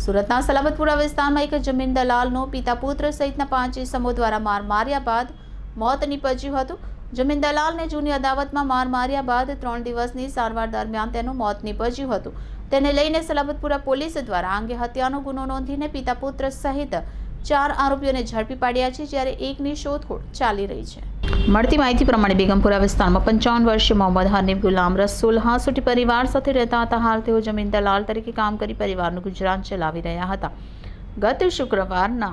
સુરતના સલાબતપુરા વિસ્તારમાં એક જમીન દલાલનો પિતા પુત્ર સહિતના 5 ઇસમો દ્વારા માર માર્યા બાદ મોત નીપજ્યું હતું। જમીન દલાલને જૂની અદાવતમાં માર માર્યા બાદ 3 દિવસની સારવાર દરમિયાન તેનું મોત નીપજ્યું હતું। તેને લઈને સલાબતપુરા પોલીસ દ્વારા અંગે હત્યાનો ગુનો નોંધીને પિતા પુત્ર સહિત 4 આરોપીઓને ઝડપી પાડ્યા છે, જ્યારે એકની શોધખોળ ચાલી રહી છે। મળતી માહિતી પ્રમાણે બેગમપુરા વિસ્તારમાં 55 વર્ષીય મોહમ્મદ હનીફ ગુલામ રસૂલ હાસુટી પરિવાર સાથે રહેતા હતા। હાલ તેઓ જમીન દલાલ તરીકે કામ કરી પરિવારનું ગુજરાન ચલાવી રહ્યા હતા। ગત શુક્રવારના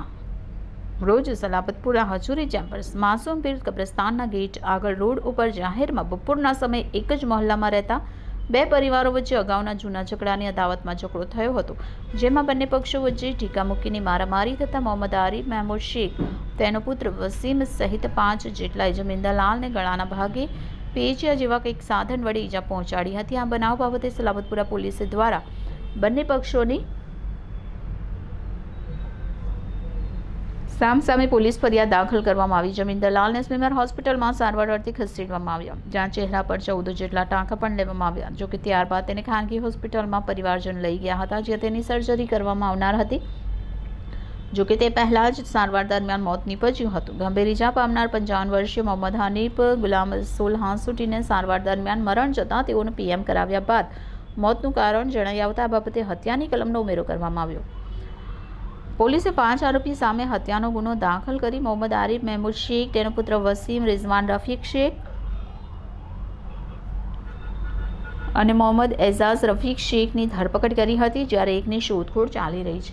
રોજ સલાબતપુરા હજુરી ચેમ્બર્સ માસૂમ પીર કબ્રસ્તાનના ગેટ આગળ રોડ ઉપર જાહેરમાં બપોરના સમયે એક જ મહોલ્લામાં રહેતા 2 પરિવારો વચ્ચે અગાઉના જૂના ઝઘડાની અદાવતમાં ઝઘડો થયો હતો, જેમાં બંને પક્ષો વચ્ચે ટીકા મૂકીની મારામારી થતાં મોહમ્મદ આરિફ મહેમૂદ શેખ, તેનો પુત્ર વસીમ સહિત 5 જેટલાએ જમીન દલાલને ગળાના ભાગે પેચિયા જેવા કંઈક સાધન વડે ઈજા પહોંચાડી હતી। આ બનાવ બાબતે સલાબતપુરા પોલીસ દ્વારા બંને પક્ષોની સામસામે પોલીસ ફરિયાદ દાખલ કરવામાં આવી। જમીન દલાલને સ્મીમેર હોસ્પિટલમાં સારવાર અર્થે ખસેડવામાં આવ્યા, જ્યાં ચહેરા પર 14 જેટલા ટાંકા પણ લેવામાં આવ્યા। જોકે ત્યારબાદ તેને ખાનગી હોસ્પિટલમાં પરિવારજન લઈ ગયા હતા, જ્યાં તેની સર્જરી કરવામાં આવનાર હતી। જોકે તે પહેલા જ સારવાર દરમિયાન મોત નીપજ્યું હતું। ગંભીર ઈજા પામનાર 55 વર્ષીય મોહમ્મદ હનીફ ગુલામ રસૂલ હાસુટીને સારવાર દરમિયાન મરણ જતાં તેઓને પીએમ કરાવ્યા બાદ મોતનું કારણ જણાઈ આવતા આ બાબતે હત્યાની કલમનો ઉમેરો કરવામાં આવ્યો। પોલીસે 5 આરોપી સામે હત્યાનો ગુનો દાખલ કરી મોહમ્મદ આરિફ મહેમૂદ શેખ, તેનો પુત્ર વસીમ રિઝવાન રફીક શેખ અને મોહમ્મદ એઝાઝ રફીક શેખની ધરપકડ કરી હતી, જ્યારે એકની શોધખોળ ચાલી રહી છે।